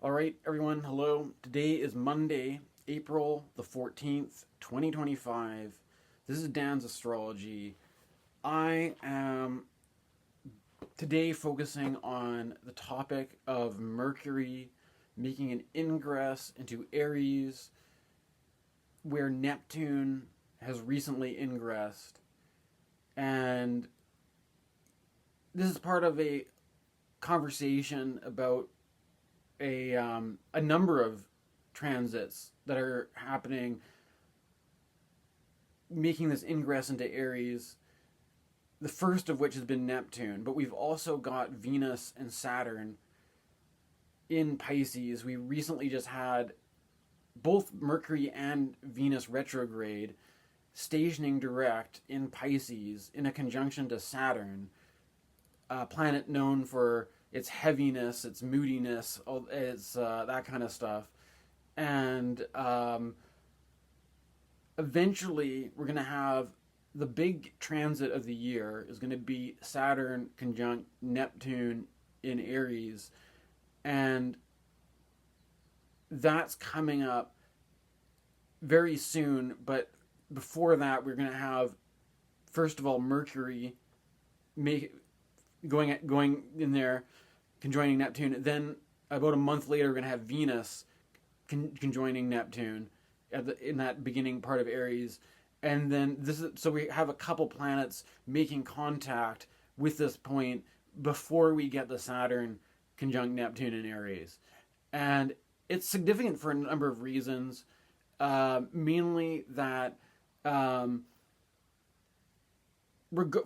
All right, everyone, hello. Today is Monday, April the 14th, 2025. This is Dan's Astrology. I am today focusing on the topic of Mercury making an ingress into Aries, where Neptune has recently ingressed. And this is part of a conversation about a number of transits that are happening, making this ingress into Aries, the first of which has been Neptune. But we've also got Venus and Saturn in Pisces. We recently just had both Mercury and Venus retrograde stationing direct in Pisces in a conjunction to Saturn, a planet known for its heaviness, its moodiness, its that kind of stuff. And eventually we're going to have the big transit of the year is going to be Saturn conjunct Neptune in Aries. And that's coming up very soon. But before that, we're going to have, first of all, Mercury going in there, conjoining Neptune. Then about a month later, we're going to have Venus conjoining Neptune in that beginning part of Aries. And then so we have a couple planets making contact with this point before we get the Saturn conjunct Neptune in Aries. And it's significant for a number of reasons, mainly that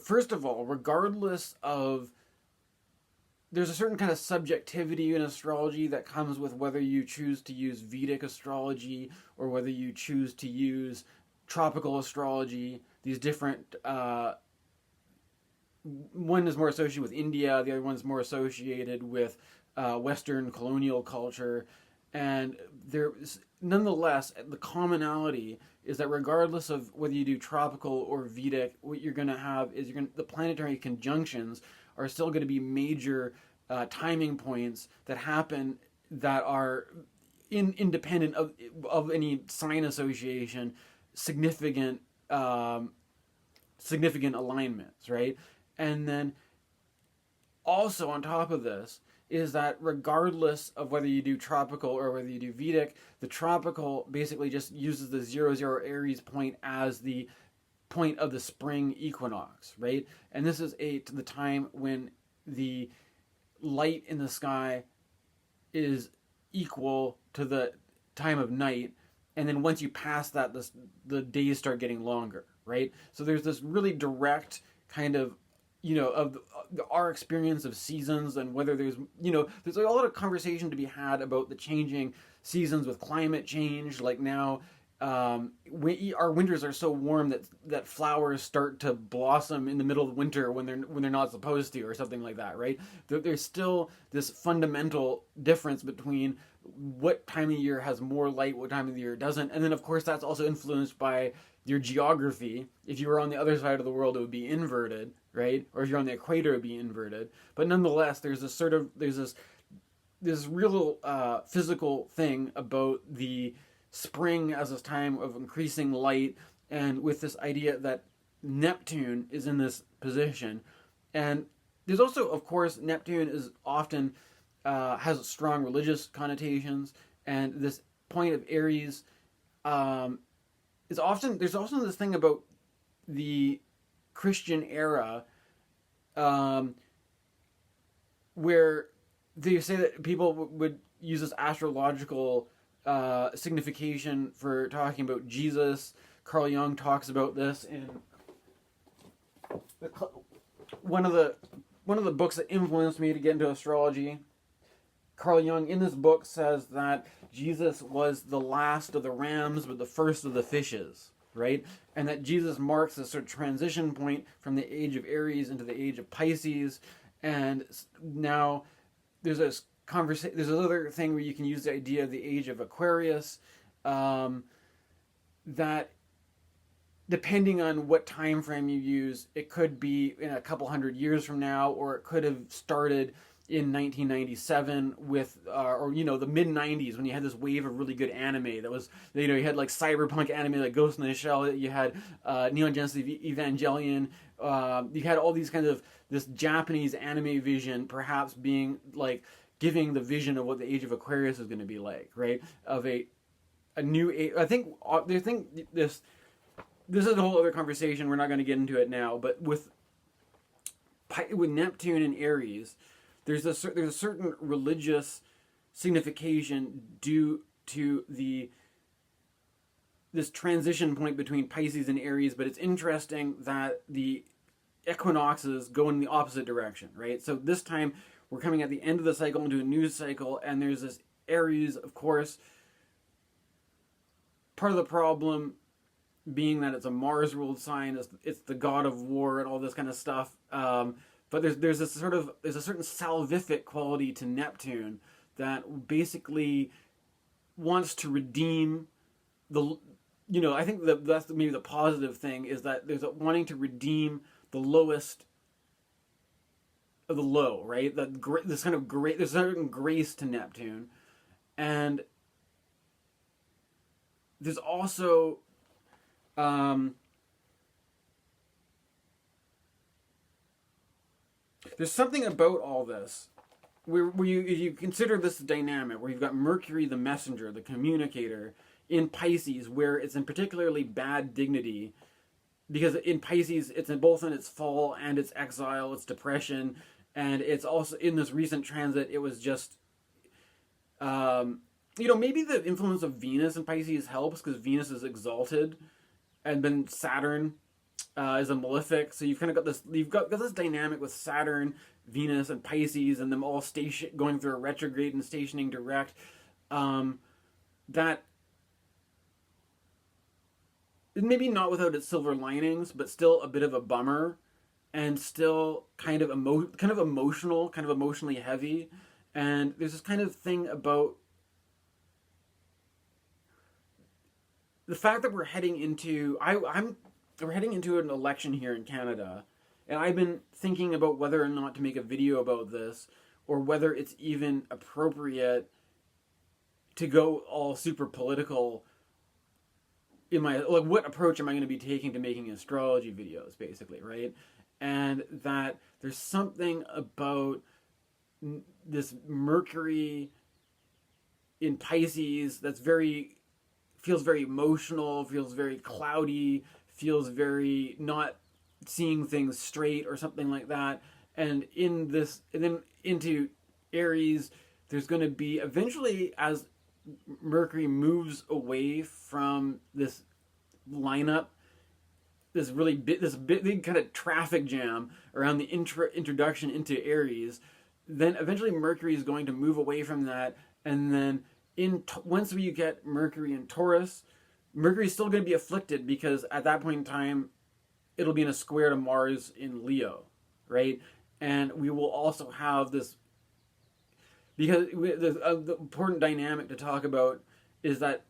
first of all, regardless of, there's a certain kind of subjectivity in astrology that comes with whether you choose to use Vedic astrology or whether you choose to use tropical astrology. These different, one is more associated with India, the other one is more associated with Western colonial culture. And nonetheless, the commonality is that regardless of whether you do tropical or Vedic, what you're going to have is the planetary conjunctions are still going to be major timing points that happen that are independent of any sign association, significant alignments, right? And then also on top of this is that regardless of whether you do tropical or whether you do Vedic, the tropical basically just uses the 00 Aries point as the point of the spring equinox, right? And this is the time when the light in the sky is equal to the time of night. And then once you pass that, the days start getting longer, right? So there's this really direct kind of, of our experience of seasons, and whether there's a lot of conversation to be had about the changing seasons with climate change. Like now, our winters are so warm that flowers start to blossom in the middle of winter when they're not supposed to, or something like that, right? There's still this fundamental difference between what time of year has more light, what time of the year doesn't. And then of course that's also influenced by your geography. If you were on the other side of the world, it would be inverted, right? Or if you're on the equator, it would be inverted. But nonetheless, there's this real physical thing about the spring as this time of increasing light, and with this idea that Neptune is in this position. And there's also, of course, Neptune is often has strong religious connotations, and this point of Aries is often, there's also this thing about the Christian era where they say that people would use this astrological signification for talking about Jesus. Carl Jung talks about this in one of the books that influenced me to get into astrology. Carl Jung in this book says that Jesus was the last of the rams but the first of the fishes, right? And that Jesus marks a sort of transition point from the age of Aries into the age of Pisces. And now there's this conversation. There's another thing where you can use the idea of the age of Aquarius, that depending on what time frame you use, it could be in a couple hundred years from now, or it could have started in 1997 with, or the mid 90s when you had this wave of really good anime that was, you had like cyberpunk anime like Ghost in the Shell, you had Neon Genesis Evangelion, you had all these kinds of this Japanese anime vision perhaps being like giving the vision of what the Age of Aquarius is going to be like, right? Of a new age. I think this is a whole other conversation. We're not going to get into it now, but with Neptune and Aries, there's a certain religious signification due to this transition point between Pisces and Aries, but it's interesting that the equinoxes go in the opposite direction, right? So this time we're coming at the end of the cycle into a new cycle, and there's this Aries, of course. Part of the problem being that it's a Mars ruled sign, it's the god of war and all this kind of stuff. But there's a certain salvific quality to Neptune that basically wants to redeem I think that's maybe the positive thing, is that there's wanting to redeem the lowest of the low, right? There's a certain grace to Neptune, and there's also there's something about all this where you consider this dynamic where you've got Mercury, the messenger, the communicator, in Pisces, where it's in particularly bad dignity, because in Pisces it's both in its fall and its exile, its depression, and it's also in this recent transit. It was just maybe the influence of Venus in Pisces helps, because Venus is exalted, and then Saturn is a malefic. So you've got this dynamic with Saturn, Venus, and Pisces, and them all going through a retrograde and stationing direct. That maybe not without its silver linings, but still a bit of a bummer, and still kind of emotional, kind of emotionally heavy. And there's this kind of thing about the fact that we're heading into an election here in Canada, and I've been thinking about whether or not to make a video about this, or whether it's even appropriate to go all super political in what approach am I going to be taking to making astrology videos, basically, right? And that there's something about this Mercury in Pisces that's feels very emotional, feels very cloudy, feels very not seeing things straight or something like that. And then into Aries, there's going to be eventually, as Mercury moves away from this lineup, this big kind of traffic jam around the introduction into Aries, then eventually Mercury is going to move away from that, and then once we get Mercury in Taurus, Mercury's still going to be afflicted, because at that point in time it'll be in a square to Mars in Leo, right? And we will also have this, because the important dynamic to talk about is that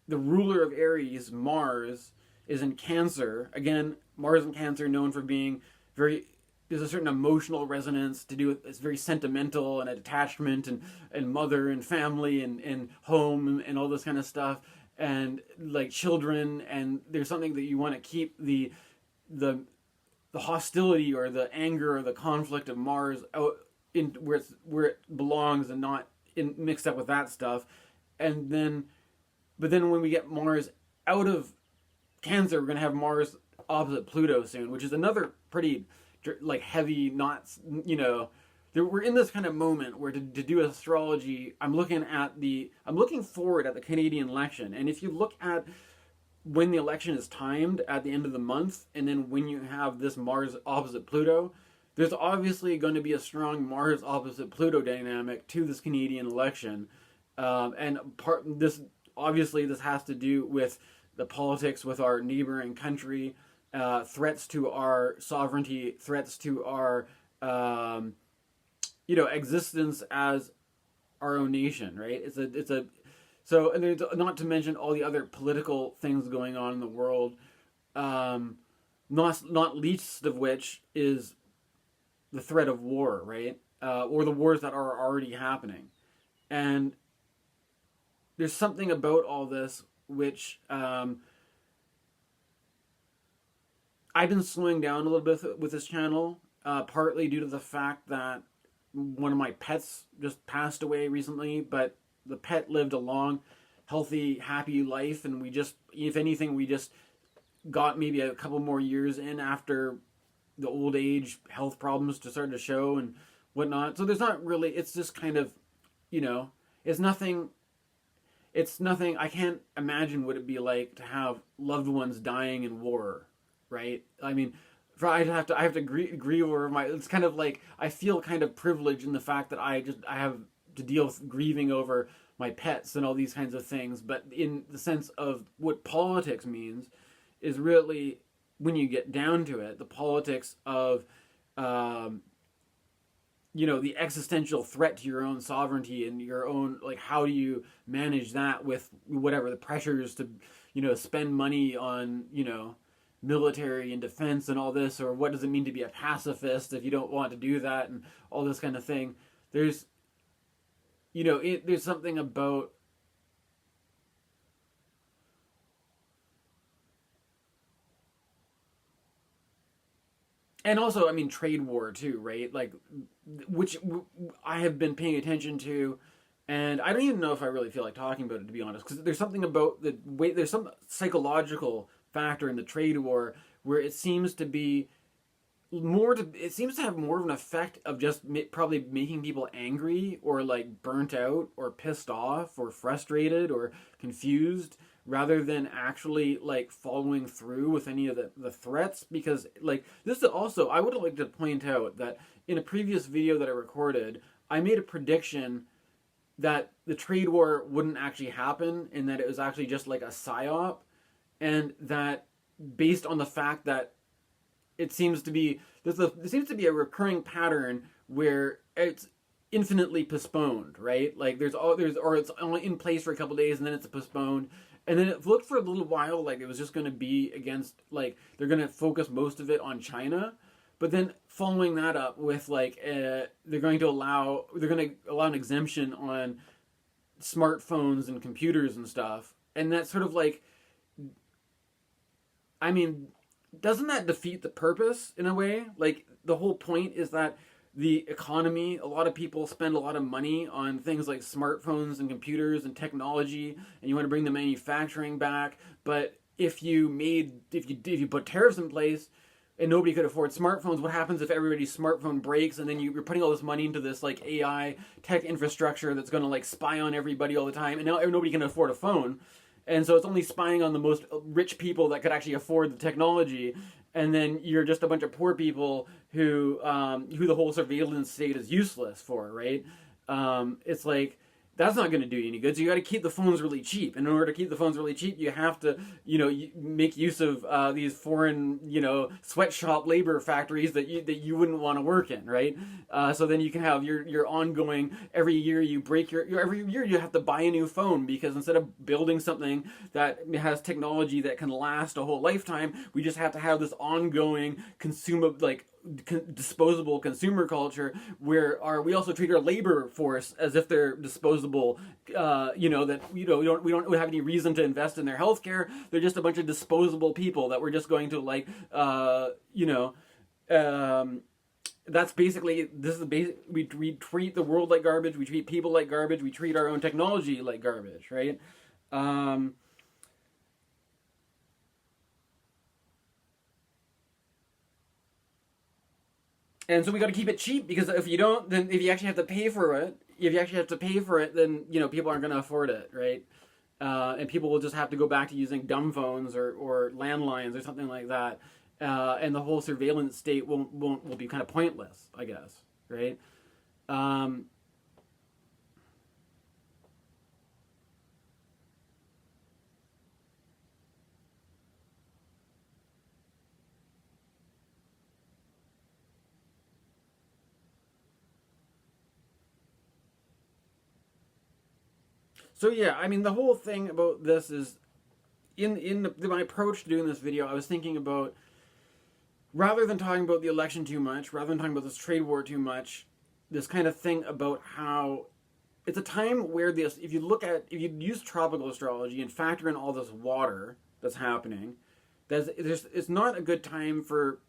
the ruler of Aries, Mars, is in Cancer. Again, Mars in Cancer, known for being there's a certain emotional resonance to do with, it's very sentimental and attachment and mother and family and home and all this kind of stuff, and like children, and there's something that you want to keep the hostility or the anger or the conflict of Mars out in where it belongs, and not mixed up with that stuff. But then when we get Mars out of Cancer, we're going to have Mars opposite Pluto soon, which is another pretty heavy, we're in this kind of moment where to do astrology, I'm looking forward at the Canadian election. And if you look at when the election is timed at the end of the month, and then when you have this Mars opposite Pluto, there's obviously going to be a strong Mars opposite Pluto dynamic to this Canadian election. This has to do with the politics with our neighboring country, threats to our sovereignty, threats to our existence as our own nation, right? And there's, not to mention all the other political things going on in the world, not least of which is the threat of war, right? or the wars that are already happening. And there's something about all this which I've been slowing down a little bit with this channel, partly due to the fact that one of my pets just passed away recently, but the pet lived a long, healthy, happy life, and we just, if anything, we just got maybe a couple more years in after the old age health problems just started to show and whatnot. So there's not really, it's just kind of, it's nothing, I can't imagine what it'd be like to have loved ones dying in war, right? I mean, I have to grieve over it's kind of like, I feel kind of privileged in the fact that I have to deal with grieving over my pets and all these kinds of things. But in the sense of what politics means is really, when you get down to it, the politics of, the existential threat to your own sovereignty and your own, like, how do you manage that with whatever the pressures to, spend money on, military and defense and all this, or what does it mean to be a pacifist if you don't want to do that, and all this kind of thing. There's, there's something about, and also, I mean, trade war too, right? Like, which I have been paying attention to, and I don't even know if I really feel like talking about it, to be honest, because there's something about the way, there's some psychological factor in the trade war where it seems to be it seems to have more of an effect of just probably making people angry or like burnt out or pissed off or frustrated or confused, rather than actually like following through with any of the threats. Because like, this is also, I would like to point out that in a previous video that I recorded, I made a prediction that the trade war wouldn't actually happen, and that it was actually just like a Psy-Op. And that, based on the fact that it seems to be, there seems to be a recurring pattern where it's infinitely postponed, right? Like or it's only in place for a couple days and then it's postponed. And then it looked for a little while like it was just going to be against, like, they're going to focus most of it on China. But then following that up with like, they're going to allow an exemption on smartphones and computers and stuff. And that's sort of like, I mean, doesn't that defeat the purpose in a way? Like, the whole point is that the economy, a lot of people spend a lot of money on things like smartphones and computers and technology, and you want to bring the manufacturing back. But if you put tariffs in place and nobody could afford smartphones, what happens if everybody's smartphone breaks, and then you're putting all this money into this like AI tech infrastructure that's going to like spy on everybody all the time, and now nobody can afford a phone. And so it's only spying on the most rich people that could actually afford the technology. And then you're just a bunch of poor people who the whole surveillance state is useless for, right? It's like, that's not going to do you any good. So you got to keep the phones really cheap. And in order to keep the phones really cheap, you have to, make use of these foreign, sweatshop labor factories that you wouldn't want to work in, right? So then you can have your ongoing, every year you break every year you have to buy a new phone, because instead of building something that has technology that can last a whole lifetime, we just have to have this ongoing disposable consumer culture where we also treat our labor force as if they're disposable. We don't have any reason to invest in their healthcare. They're just a bunch of disposable people that we're just going to that's basically, this is the basic. We treat the world like garbage. We treat people like garbage. We treat our own technology like garbage, right? And so we got to keep it cheap, because if you don't, then if you actually have to pay for it, then people aren't going to afford it, right? And people will just have to go back to using dumb phones or landlines or something like that, and the whole surveillance state will be kind of pointless, I guess, right? So yeah, I mean, the whole thing about this is, in my approach to doing this video, I was thinking about, rather than talking about the election too much, rather than talking about this trade war too much, this kind of thing about how it's a time where this, if you use tropical astrology and factor in all this water that's happening, it's not a good time for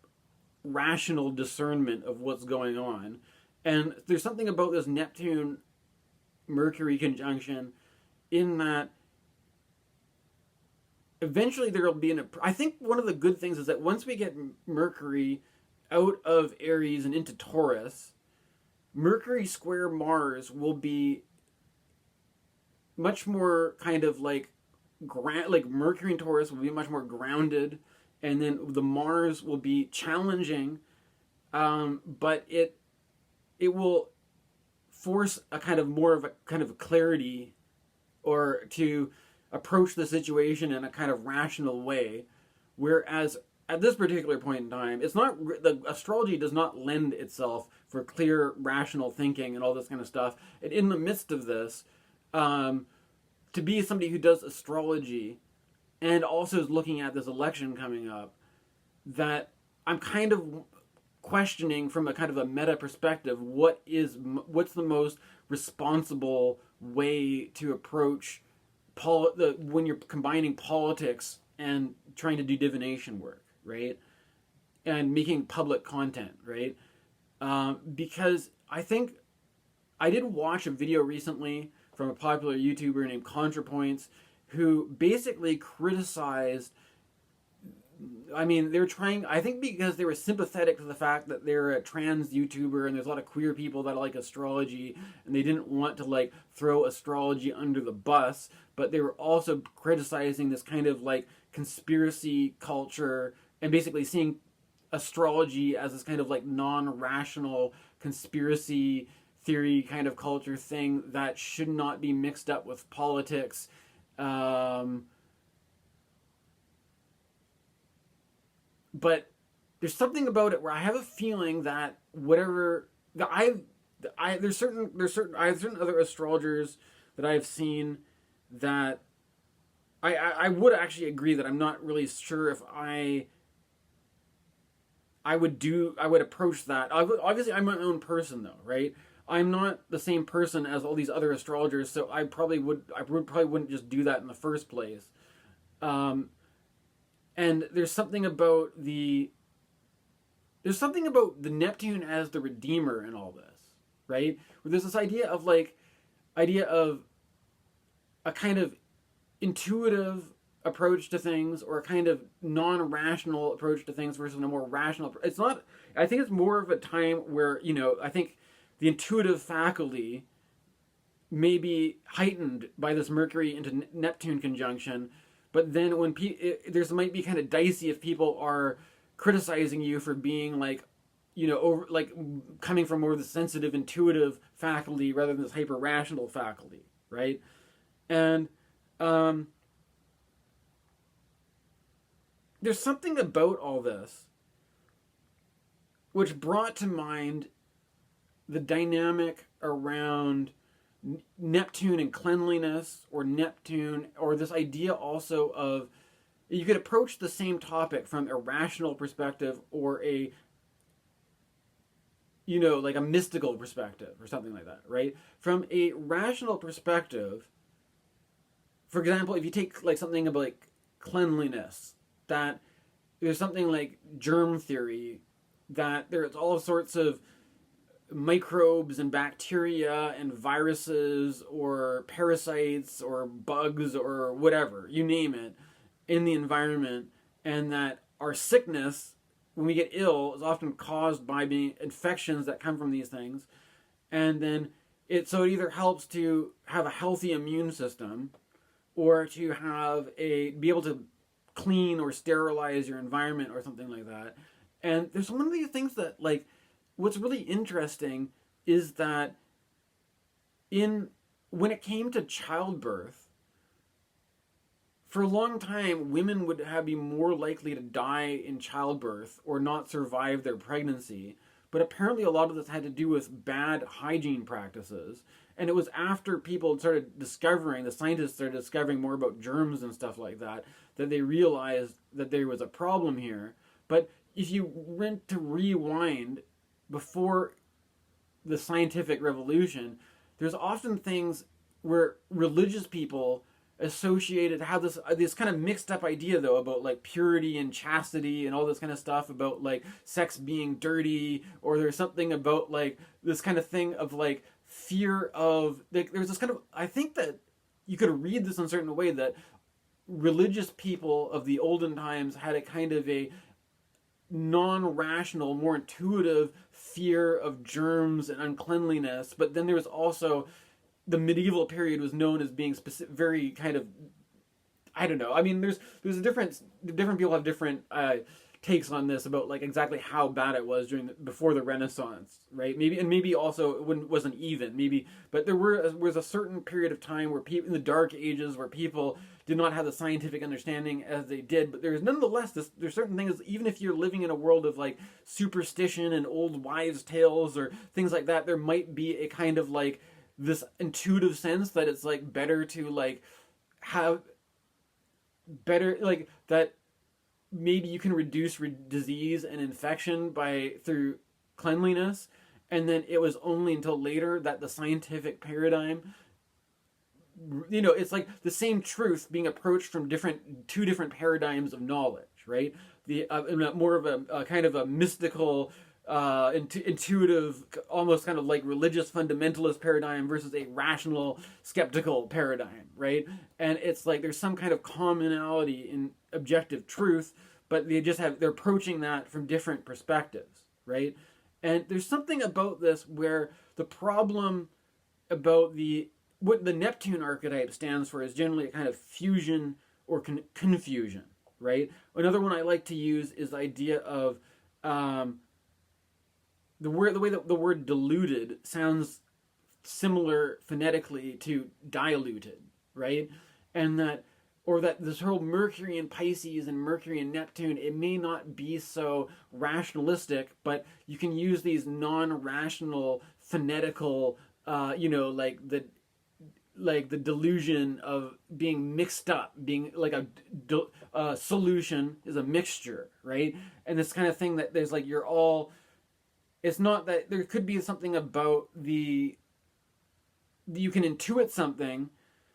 rational discernment of what's going on. And there's something about this Neptune Mercury conjunction in that eventually there will be I think one of the good things is that once we get Mercury out of Aries and into Taurus, Mercury square Mars will be much more kind of like Mercury and Taurus will be much more grounded, and then the Mars will be challenging, but it will force a kind of more of a kind of clarity, or to approach the situation in a kind of rational way, whereas at this particular point in time, it's not, the astrology does not lend itself for clear rational thinking and all this kind of stuff. And in the midst of this, to be somebody who does astrology and also is looking at this election coming up, that I'm kind of questioning from a kind of a meta perspective, what's the most responsible way to approach when you're combining politics and trying to do divination work, right? And making public content, right? Because I think I did watch a video recently from a popular YouTuber named Contrapoints, who basically criticized, I mean, they were trying, I think because they were sympathetic to the fact that they're a trans YouTuber and there's a lot of queer people that like astrology, and they didn't want to like throw astrology under the bus, but they were also criticizing this kind of like conspiracy culture and basically seeing astrology as this kind of like non-rational conspiracy theory kind of culture thing that should not be mixed up with politics. But there's something about it where I have a feeling that I have certain other astrologers that I've seen that I would actually agree that I'm not really sure if I would approach that. Obviously, I'm my own person though, right? I'm not the same person as all these other astrologers, so I probably wouldn't just do that in the first place. And there's something about the Neptune as the redeemer in all this, right? Where there's this idea of a kind of intuitive approach to things, or a kind of non-rational approach to things versus a more rational. It's not. I think it's more of a time where, I think the intuitive faculty may be heightened by this Mercury into Neptune conjunction. But then when there's might be kind of dicey if people are criticizing you for being coming from more of the sensitive, intuitive faculty rather than this hyper rational faculty, right? And there's something about all this which brought to mind the dynamic around Neptune and cleanliness, or Neptune, or this idea also of, you could approach the same topic from a rational perspective, or a mystical perspective or something like that, right? From a rational perspective, for example, if you take like something about like cleanliness, that there's something like germ theory, that there's all sorts of microbes and bacteria and viruses or parasites or bugs or whatever, you name it, in the environment, and that our sickness, when we get ill, is often caused by being infections that come from these things. And then it either helps to have a healthy immune system, or to be able to clean or sterilize your environment or something like that. And there's one of these things that, like, what's really interesting is that when it came to childbirth, for a long time, women would be more likely to die in childbirth or not survive their pregnancy. But apparently a lot of this had to do with bad hygiene practices. And it was after people started the scientists started discovering more about germs and stuff like that, that they realized that there was a problem here. But if you went to rewind, before the scientific revolution, there's often things where religious people associated have this kind of mixed up idea though about like purity and chastity and all this kind of stuff about like sex being dirty, or there's something about like this kind of thing of like fear of like there's this kind of, I think that you could read this in a certain way that religious people of the olden times had a kind of a non-rational, more intuitive fear of germs and uncleanliness, but then there was also the medieval period was known as being very kind of, I don't know. I mean, there's a difference. Different people have different takes on this about like exactly how bad it was before the Renaissance, right? Maybe also it wasn't even maybe, but there was a certain period of time where people in the Dark Ages where people did not have the scientific understanding as they did, but there's nonetheless there's certain things, even if you're living in a world of like superstition and old wives' tales or things like that, there might be a kind of like this intuitive sense that it's like better to like have better like that maybe you can reduce disease and infection through cleanliness, and then it was only until later that the scientific paradigm, you know, it's like the same truth being approached from two different paradigms of knowledge, right? The more of a kind of a mystical intuitive, almost kind of like religious fundamentalist paradigm versus a rational skeptical paradigm, right? And it's like there's some kind of commonality in objective truth, but they're approaching that from different perspectives, right? And there's something about this where the problem about what the Neptune archetype stands for is generally a kind of fusion or confusion, right? Another one I like to use is the idea of the way that the word diluted sounds similar phonetically to diluted, right? And that this whole Mercury and Pisces and Mercury and Neptune, it may not be so rationalistic, but you can use these non-rational phonetical, like the delusion of being mixed up, being like a solution is a mixture, right? And this kind of thing that there's like it's not that there could be something about you can intuit something,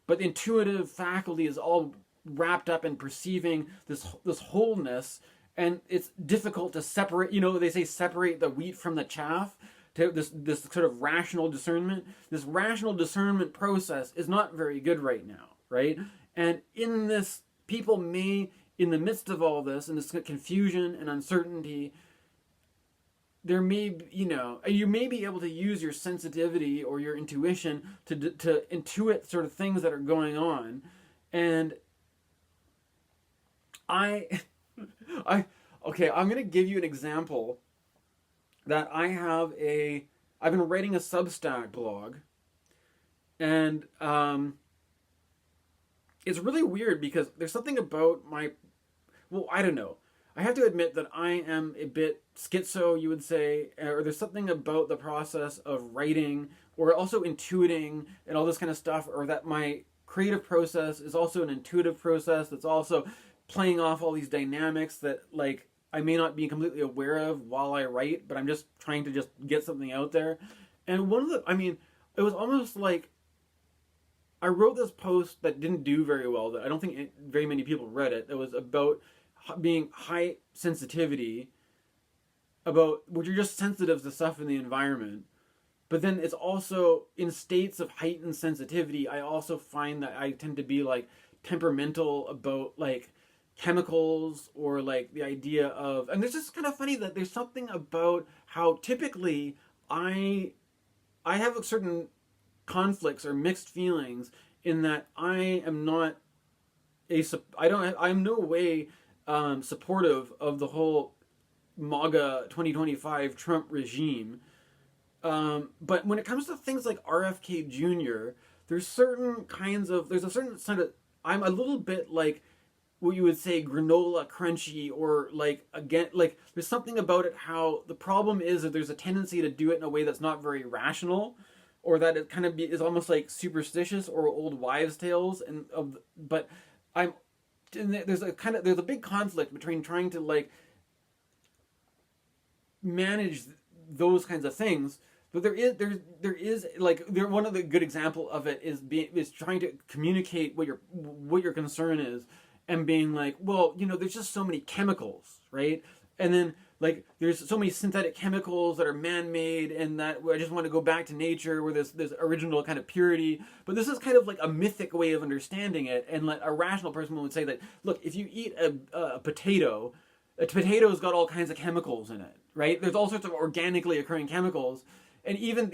but the intuitive faculty is all wrapped up in perceiving this wholeness, and it's difficult to separate. You know, they say separate the wheat from the chaff. To this sort of rational discernment. This rational discernment process is not very good right now, right? And in this, people may, in the midst of all this, and this confusion and uncertainty, there may be, you may be able to use your sensitivity or your intuition to intuit sort of things that are going on. And okay, I'm going to give you an example that I've been writing a Substack blog, and it's really weird because there's something about I don't know. I have to admit that I am a bit schizo, you would say, or there's something about the process of writing or also intuiting and all this kind of stuff, or that my creative process is also an intuitive process that's also playing off all these dynamics that like I may not be completely aware of while I write, but I'm just trying to just get something out there. And it was almost like I wrote this post that didn't do very well, that I don't think very many people read it. It was about being high sensitivity, about which you're just sensitive to stuff in the environment. But then it's also in states of heightened sensitivity, I also find that I tend to be like temperamental about like chemicals or like the idea of, and it's just kind of funny that there's something about how typically I have certain conflicts or mixed feelings in that I am not I'm no way supportive of the whole MAGA 2025 Trump regime. But when it comes to things like RFK Jr., there's a certain sort of, I'm a little bit like what you would say granola crunchy, or like, again, like there's something about it how the problem is that there's a tendency to do it in a way that's not very rational, or that it kind of is almost like superstitious or old wives' tales, but there's a big conflict between trying to like manage those kinds of things. But there is like one of the good example of it is trying to communicate what your concern is, and being like, well, there's just so many chemicals, right? And then like there's so many synthetic chemicals that are man-made, and that I just want to go back to nature where there's original kind of purity. But this is kind of like a mythic way of understanding it, and like a rational person would say that, look, if you eat a potato's got all kinds of chemicals in it, right? There's all sorts of organically occurring chemicals. And even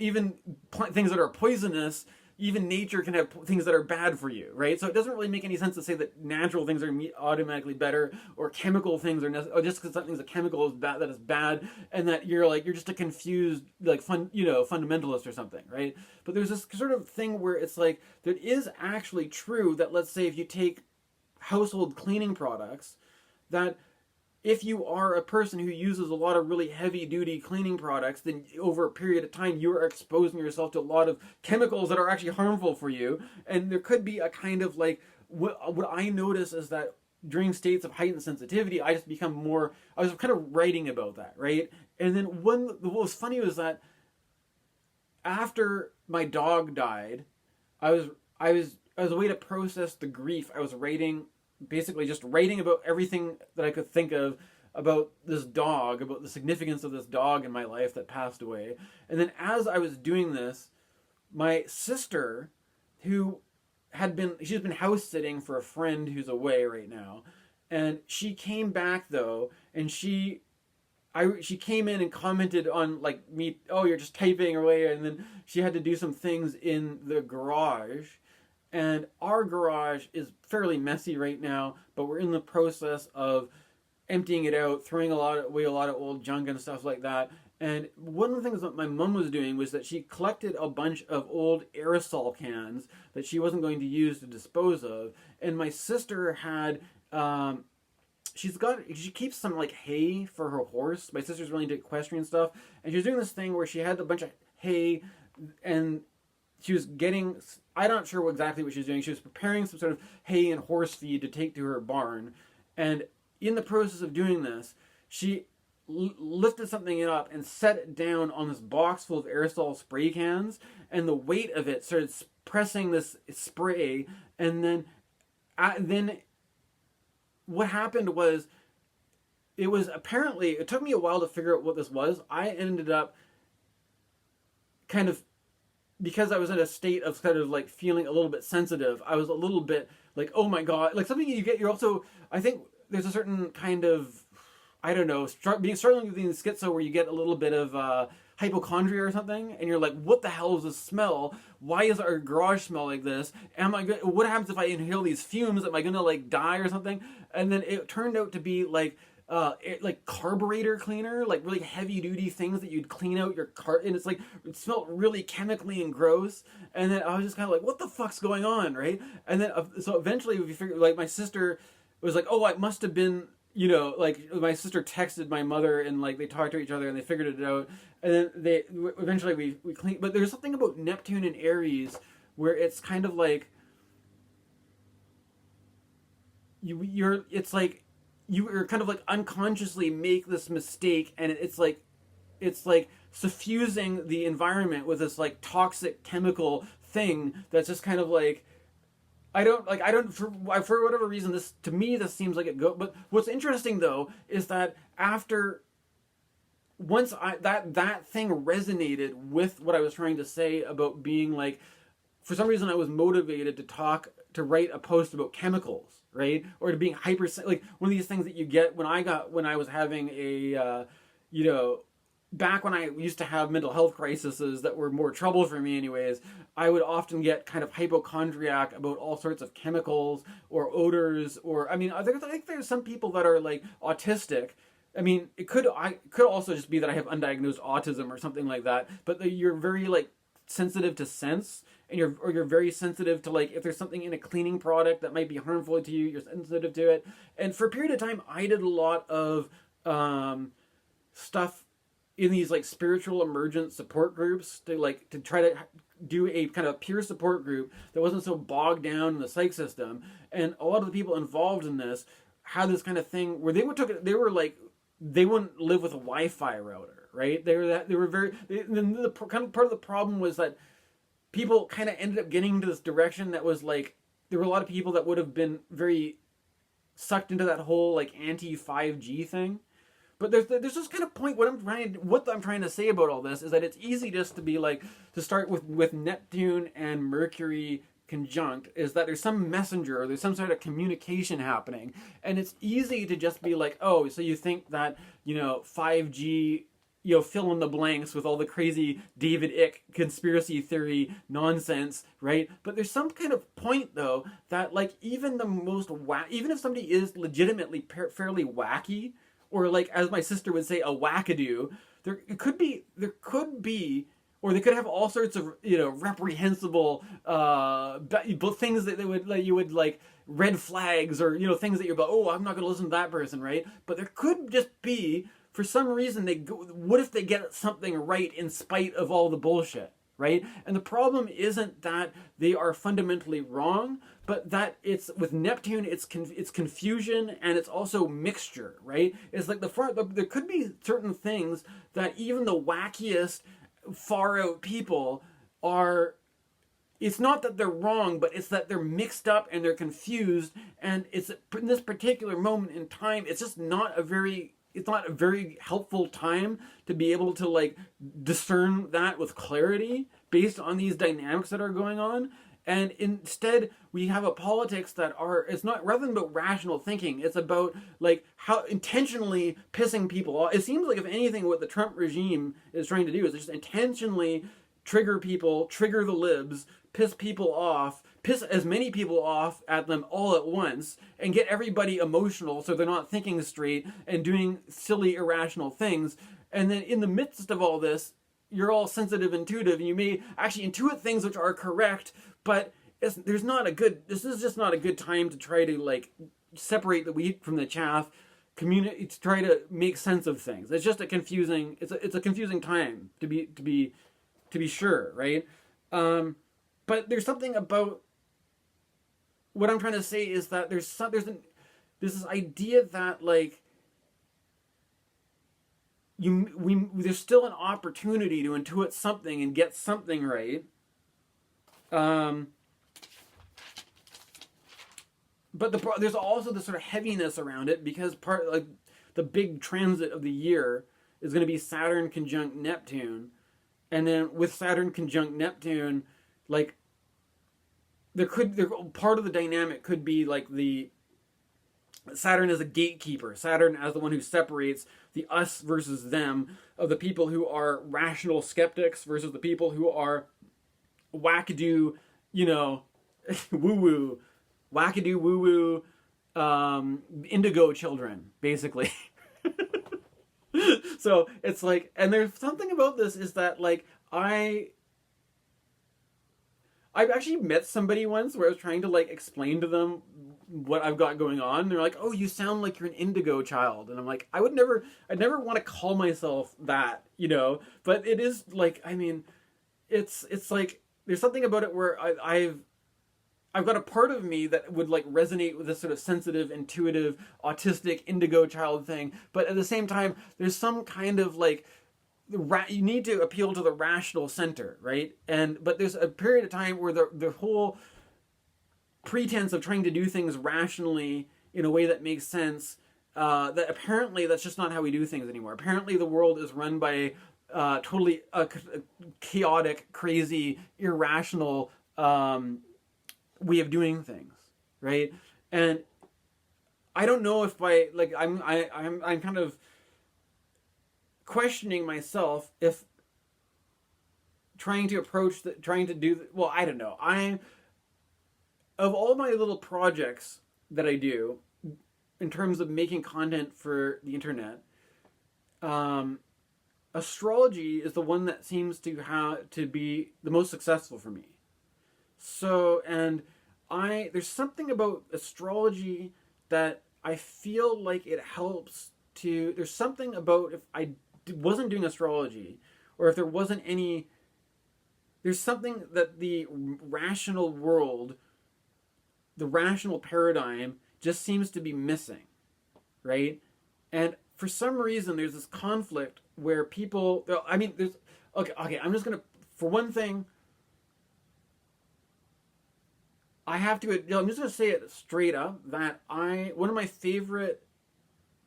things that are poisonous, even nature can have things that are bad for you, right? So it doesn't really make any sense to say that natural things are automatically better, or chemical things are just because something's a chemical is bad, that is bad, and that you're just a confused fundamentalist or something, right? But there's this sort of thing where it's like that is actually true that, let's say, if you take household cleaning products, that if you are a person who uses a lot of really heavy-duty cleaning products, then over a period of time, you are exposing yourself to a lot of chemicals that are actually harmful for you. And there could be a kind of like, what I notice is that during states of heightened sensitivity, I just become more, I was kind of writing about that, right? And then what was funny was that after my dog died, as a way to process the grief, I was basically just writing about everything that I could think of about this dog, about the significance of this dog in my life that passed away. And then as I was doing this, my sister, she's been house sitting for a friend who's away right now, and she came back though, and she came in and commented on like me, oh, you're just typing away, and then she had to do some things in the garage. And our garage is fairly messy right now, but we're in the process of emptying it out, throwing away a lot of old junk and stuff like that. And one of the things that my mom was doing was that she collected a bunch of old aerosol cans that she wasn't going to use to dispose of. And my sister had, she keeps some like hay for her horse. My sister's really into equestrian stuff. And she was doing this thing where she had a bunch of hay, and she was I'm not sure exactly what she was doing. She was preparing some sort of hay and horse feed to take to her barn. And in the process of doing this, she lifted something up and set it down on this box full of aerosol spray cans. And the weight of it started pressing this spray. And then what happened was, it took me a while to figure out what this was. I ended up kind of, because I was in a state of kind of like feeling a little bit sensitive, I was a little bit like, oh my God, like something you're also, I think there's a certain kind of, I don't know, struggling with being schizo where you get a little bit of hypochondria or something, and you're like, what the hell is this smell? Why is our garage smell like this? What happens if I inhale these fumes? Am I gonna like die or something? And then it turned out to be like carburetor cleaner, like really heavy duty things that you'd clean out your car, and it's like it smelled really chemically and gross. And then I was just kind of like, what the fuck's going on, right? And then so eventually we figured, like, my sister was like, oh, it must have been, like my sister texted my mother, and like they talked to each other and they figured it out. And then eventually we cleaned. But there's something about Neptune and Aries where it's kind of like it's like you're kind of like unconsciously make this mistake, and it's like suffusing the environment with this like toxic chemical thing that's just kind of like, for whatever reason, this seems like but what's interesting though is that once that thing resonated with what I was trying to say about being like, for some reason I was motivated to write a post about chemicals, right? Or to being like one of these things that you get when I was having a, back when I used to have mental health crises that were more trouble for me anyways, I would often get kind of hypochondriac about all sorts of chemicals or odors, or, I think there's some people that are like autistic. It could also just be that I have undiagnosed autism or something like that, but you're very like sensitive to scents, and you're very sensitive to like if there's something in a cleaning product that might be harmful to you, you're sensitive to it. And for a period of time, I did a lot of stuff in these like spiritual emergent support groups to try to do a kind of peer support group that wasn't so bogged down in the psych system. And a lot of the people involved in this had this kind of thing where they wouldn't live with a Wi-Fi router, right? They were very. Then the kind of part of the problem was that people kind of ended up getting into this direction that was like there were a lot of people that would have been very sucked into that whole like anti 5G thing. But there's this kind of point. What I'm trying to say about all this is that it's easy just to be like to start with Neptune and Mercury conjunct is that there's some messenger or there's some sort of communication happening, and it's easy to just be like, oh, so you think that 5G, fill in the blanks with all the crazy David Icke conspiracy theory nonsense, right? But there's some kind of point though that like even if somebody is legitimately fairly wacky, or like as my sister would say, a wackadoo, there could be, or they could have all sorts of reprehensible things that you would like red flags, or things that you're like, oh, I'm not going to listen to that person, right? But there could just be, for some reason, what if they get something right in spite of all the bullshit, right? And the problem isn't that they are fundamentally wrong, but that it's with Neptune, it's confusion, and it's also mixture, right? It's like there could be certain things that even the wackiest, far out people are. It's not that they're wrong, but it's that they're mixed up and they're confused, and it's in this particular moment in time, it's just not a very helpful time to be able to like discern that with clarity based on these dynamics that are going on. And instead we have a politics that it's not, rather than about rational thinking, it's about like how intentionally pissing people off. It seems like, if anything, what the Trump regime is trying to do is just intentionally trigger the libs, piss people off, piss as many people off at them all at once, and get everybody emotional so they're not thinking straight and doing silly, irrational things. And then in the midst of all this, you're all sensitive, intuitive, and you may actually intuit things which are correct, but this is just not a good time to try to like separate the wheat from the chaff, to try to make sense of things. It's just a confusing time to be sure, right? But there's something about what I'm trying to say is that there's this idea that like there's still an opportunity to intuit something and get something right. But there's also this sort of heaviness around it, because like the big transit of the year is going to be Saturn conjunct Neptune, and then with Saturn conjunct Neptune, like part of the dynamic could be like the Saturn as a gatekeeper, Saturn as the one who separates the us versus them, of the people who are rational skeptics versus the people who are wackadoo, woo-woo, wackadoo woo-woo, indigo children, basically. So it's like, and there's something about this is that like I've actually met somebody once where I was trying to like explain to them what I've got going on. They're like, "Oh, you sound like you're an indigo child," and I'm like, I'd never want to call myself that, But it is like, I mean, it's like there's something about it where I've got a part of me that would like resonate with this sort of sensitive, intuitive, autistic indigo child thing, but at the same time, there's some kind of like you need to appeal to the rational center, right? But there's a period of time where the whole pretense of trying to do things rationally in a way that makes sense, that apparently that's just not how we do things anymore. Apparently the world is run by totally chaotic, crazy, irrational way of doing things, right? And I don't know if I'm kind of questioning myself if trying to I don't know. Of all my little projects that I do in terms of making content for the internet, astrology is the one that seems to be the most successful for me. So, and there's something about astrology that I feel like it helps there's something about, if I wasn't doing astrology, or if there wasn't any, there's something that the rational world, the rational paradigm just seems to be missing, right? And for some reason there's this conflict where people, I mean, there's, okay, I'm just going to, for one thing, I have to, I'm just going to say it straight up that one of my favorite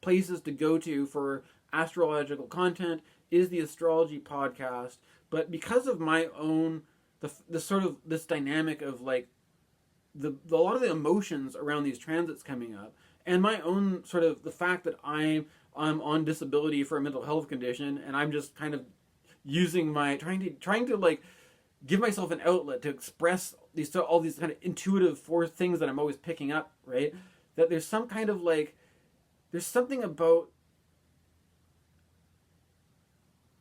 places to go to for astrological content is the astrology podcast. But because of my own, the sort of this dynamic of like a lot of the emotions around these transits coming up, and my own sort of the fact that I'm on disability for a mental health condition, and I'm just kind of using my trying to like give myself an outlet to express all these kind of intuitive things that I'm always picking up, right? That there's some kind of like, there's something about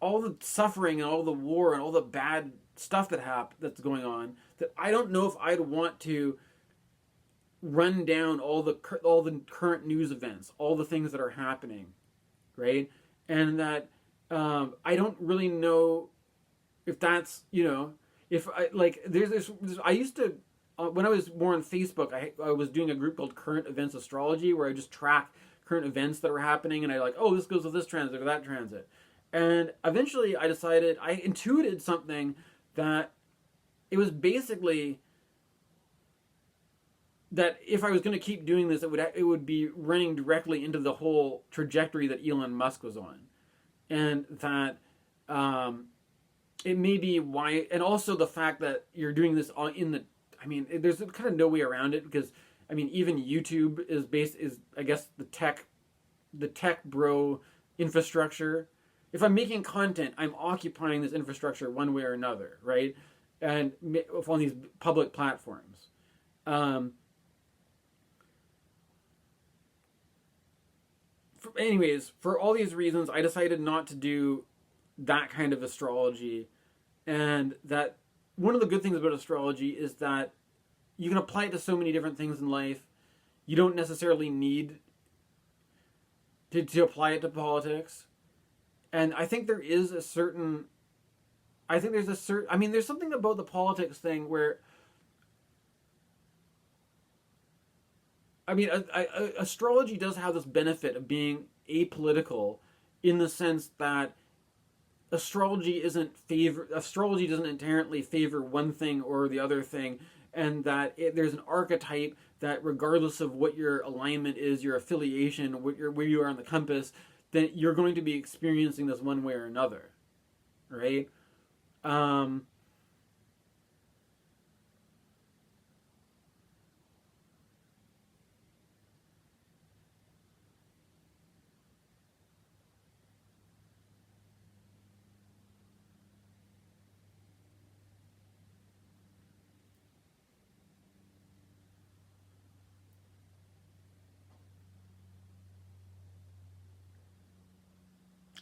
all the suffering and all the war and all the bad stuff that's going on, that I don't know if I'd want to run down all the current news events, all the things that are happening, right? And that I don't really know if that's, if I like there's I used to when I was more on Facebook, I was doing a group called Current Events Astrology, where I just track current events that are happening, and I like, oh, this goes with this transit or that transit. And eventually I decided, I intuited something that it was basically that if I was going to keep doing this, it would be running directly into the whole trajectory that Elon Musk was on. And that it may be why, and also the fact that you're doing this there's kind of no way around it, because I mean, even YouTube is I guess the tech bro infrastructure. If I'm making content, I'm occupying this infrastructure one way or another, right? And on these public platforms. Anyways, for all these reasons, I decided not to do that kind of astrology. And that one of the good things about astrology is that you can apply it to so many different things in life. You don't necessarily need to apply it to politics. And I think there's something about the politics thing where, I mean, astrology does have this benefit of being apolitical, in the sense that astrology doesn't inherently favor one thing or the other thing, and that there's an archetype that regardless of what your alignment is, your affiliation, where you are on the compass, then you're going to be experiencing this one way or another, right?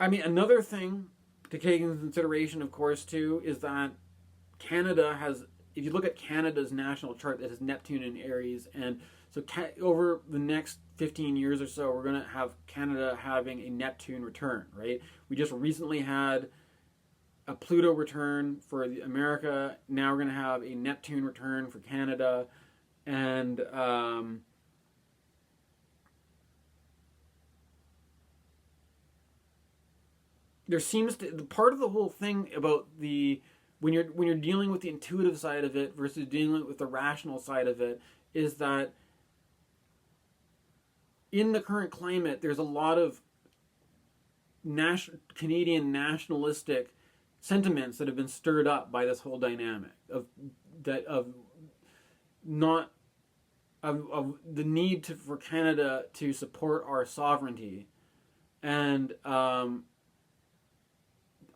I mean, another thing to take into consideration, of course, too, is that Canada has, if you look at Canada's national chart, that has Neptune in Aries, and so over the next 15 years or so, we're going to have Canada having a Neptune return, right? We just recently had a Pluto return for America. Now we're going to have a Neptune return for Canada, and there seems to, part of the whole thing about when you're dealing with the intuitive side of it versus dealing with the rational side of it, is that in the current climate, there's a lot of Canadian nationalistic sentiments that have been stirred up by this whole dynamic of the need for Canada to support our sovereignty. And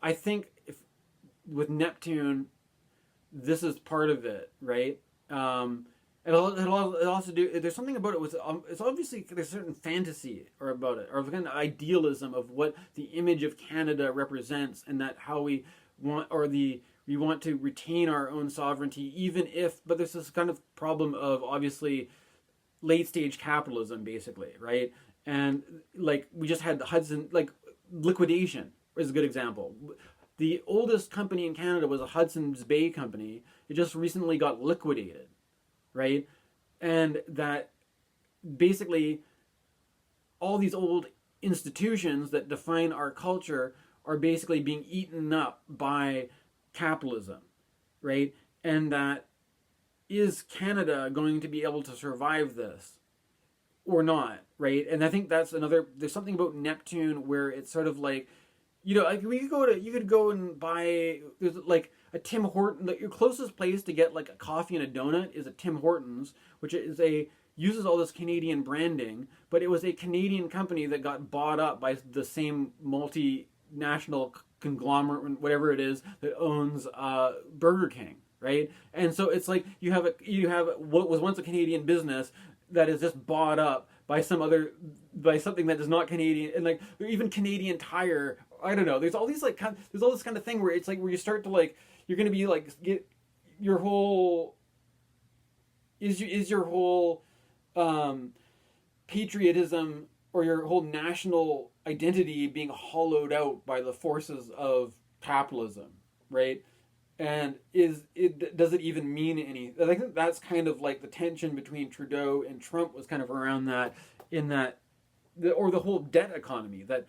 I think with Neptune, this is part of it, right? It'll also do. There's something about it with. It's obviously there's a certain fantasy about it, or kind of idealism of what the image of Canada represents, and that how we want, we want to retain our own sovereignty, even if. But there's this kind of problem of obviously late stage capitalism, basically, right? And like we just had the Hudson, like Liquidation is a good example. The oldest company in Canada was a Hudson's Bay company. It just recently got liquidated, right? And that basically all these old institutions that define our culture are basically being eaten up by capitalism, right? And that, is Canada going to be able to survive this or not, right? And I think that's another, there's something about Neptune where it's sort of like, like you could go and buy, there's like a Tim Horton, your closest place to get like a coffee and a donut is a Tim Hortons, which uses all this Canadian branding, but it was a Canadian company that got bought up by the same multinational conglomerate, whatever it is, that owns Burger King, right? And so it's like you have what was once a Canadian business that is just bought up by by something that is not Canadian, and like even Canadian Tire. I don't know. There's all these there's all this kind of thing where it's like where you start to like, you're going to be like, get your whole your whole patriotism or your whole national identity being hollowed out by the forces of capitalism, right? And does it even mean any? I think that's kind of like the tension between Trudeau and Trump was kind of around that, or the whole debt economy. That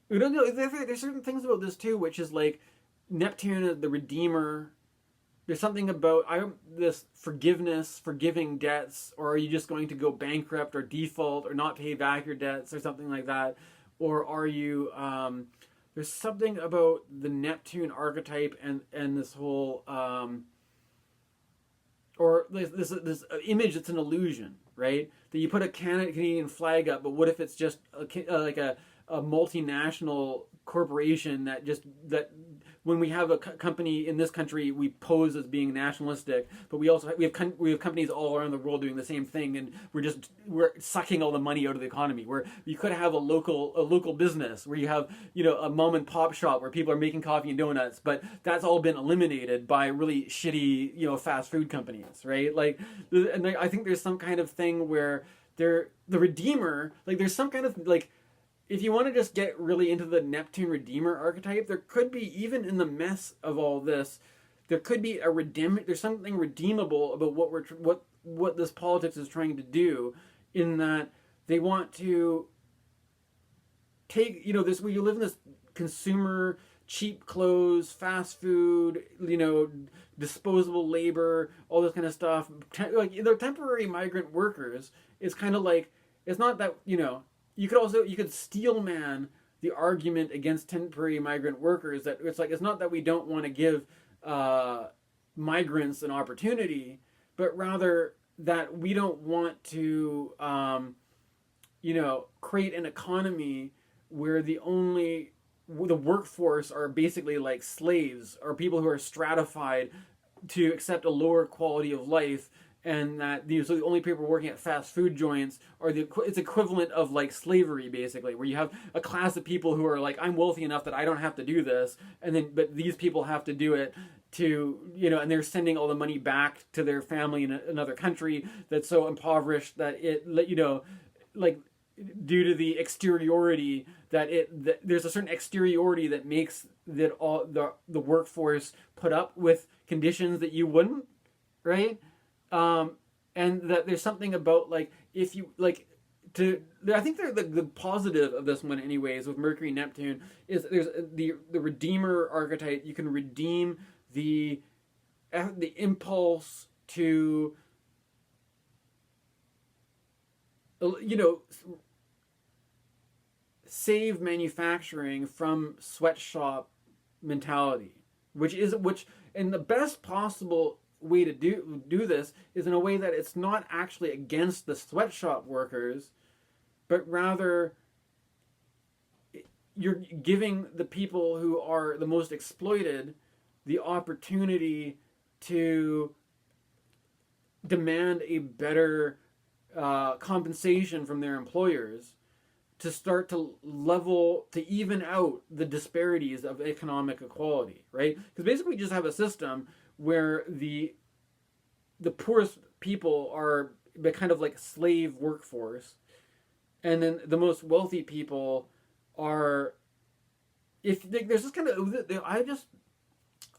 we don't know. There's certain things about this too, which is like Neptune, the Redeemer. There's something about this forgiveness, forgiving debts, or are you just going to go bankrupt or default or not pay back your debts or something like that, or are you? There's something about the Neptune archetype and this whole or this image that's an illusion, right? That you put a Canadian flag up, but what if it's just like a multinational corporation that when we have a company in this country, we pose as being nationalistic, but we have companies all around the world doing the same thing, and we're sucking all the money out of the economy. Where you could have a local business where you have a mom and pop shop where people are making coffee and donuts, but that's all been eliminated by really shitty fast food companies, right? Like, and I think there's some kind of thing where the Redeemer, like there's some kind of like, if you want to just get really into the Neptune Redeemer archetype, there could be, even in the mess of all this, there could be there's something redeemable about what this politics is trying to do, in that they want to take, this, where you live in this consumer, cheap clothes, fast food, disposable labor, all this kind of stuff. Like, the temporary migrant workers is kind of like, it's not that, you could steel man the argument against temporary migrant workers, that it's not that we don't want to give migrants an opportunity, but rather that we don't want to create an economy where the workforce are basically like slaves, or people who are stratified to accept a lower quality of life, and that so the only people working at fast food joints are it's equivalent of like slavery, basically, where you have a class of people who are like, I'm wealthy enough that I don't have to do this, but these people have to do it to, and they're sending all the money back to their family in another country that's so impoverished that like due to the exteriority that there's a certain exteriority that makes that all the workforce put up with conditions that you wouldn't, right? And that there's something about like, if you like I think the positive of this one, anyways, with Mercury Neptune, is there's the Redeemer archetype. You can redeem the impulse to save manufacturing from sweatshop mentality, which and the best possible way to do this is in a way that it's not actually against the sweatshop workers, but rather you're giving the people who are the most exploited the opportunity to demand a better compensation from their employers, to start to even out the disparities of economic equality, right? Because basically we just have a system where the poorest people are kind of like slave workforce, and then the most wealthy people are, there's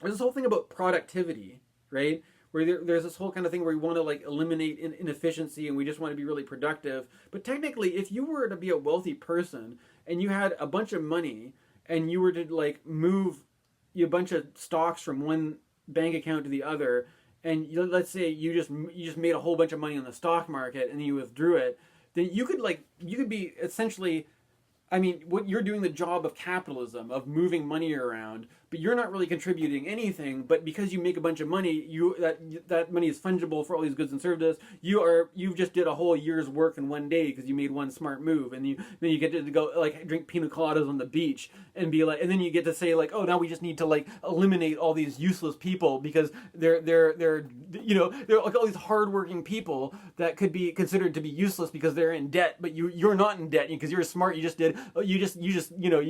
this whole thing about productivity, right? Where where there's this whole kind of thing where we want to like eliminate inefficiency and we just want to be really productive. But technically, if you were to be a wealthy person and you had a bunch of money and you were to like move a bunch of stocks from one bank account to the other, and let's say you just made a whole bunch of money on the stock market and then you withdrew it, then you could be essentially, I mean, what you're doing the job of capitalism, of moving money around, but you're not really contributing anything. But because you make a bunch of money, that money is fungible for all these goods and services. You've just did a whole year's work in one day because you made one smart move, and then you get to go like drink pina coladas on the beach and be like, and then you get to say like, oh, now we just need to like eliminate all these useless people because they're like all these hardworking people that could be considered to be useless because they're in debt, but you're not in debt because you're smart. You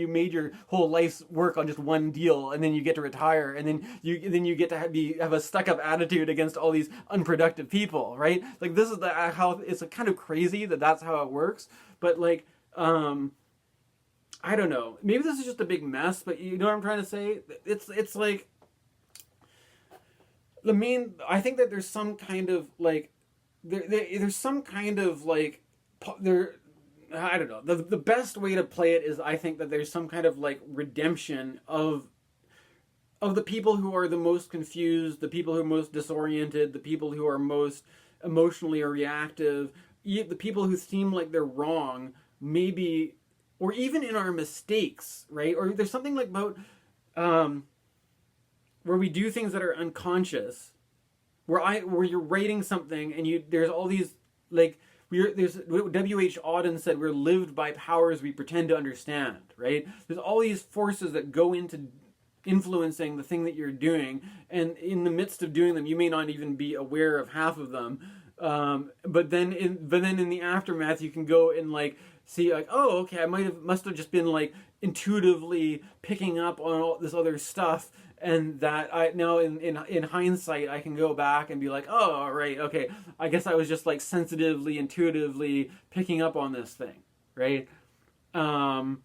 made your whole life's work on just one deal, and then you get to retire, and then you get to have a stuck-up attitude against all these unproductive people, right? Like this is how it's kind of crazy that's how it works. But like, I don't know. Maybe this is just a big mess, but you know what I'm trying to say? It's like I think that there's some kind of like there's some kind of like I don't know. The best way to play it is I think that there's some kind of like redemption of the people who are the most confused, the people who are most disoriented, the people who are most emotionally reactive, the people who seem like they're wrong, maybe, or even in our mistakes, right? Or there's something like about where we do things that are unconscious, where you're writing something and there's all these like. W.H. Auden said we're lived by powers we pretend to understand, right? There's all these forces that go into influencing the thing that you're doing, and in the midst of doing them, you may not even be aware of half of them. But then in the aftermath, you can go and like see like, oh, okay, I must have just been like intuitively picking up on all this other stuff. And that I now in hindsight I can go back and be like, oh right, okay, I guess I was just like sensitively, intuitively picking up on this thing, right? And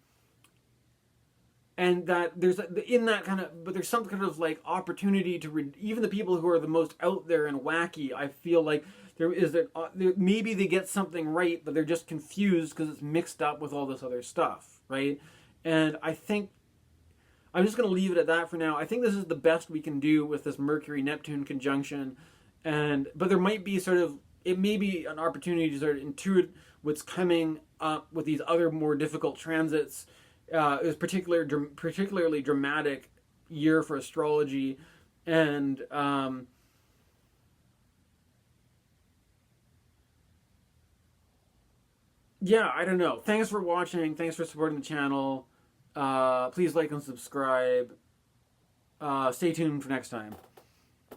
that there's in that kind of, but there's some kind of like opportunity to even the people who are the most out there and wacky. I feel like maybe they get something right, but they're just confused because it's mixed up with all this other stuff, right? And I think. I'm just going to leave it at that for now. I think this is the best we can do with this Mercury-Neptune conjunction. But there might be it may be an opportunity to sort of intuit what's coming up with these other more difficult transits. It was particularly dramatic year for astrology. And yeah, I don't know. Thanks for watching. Thanks for supporting the channel. Please like and subscribe. Stay tuned for next time.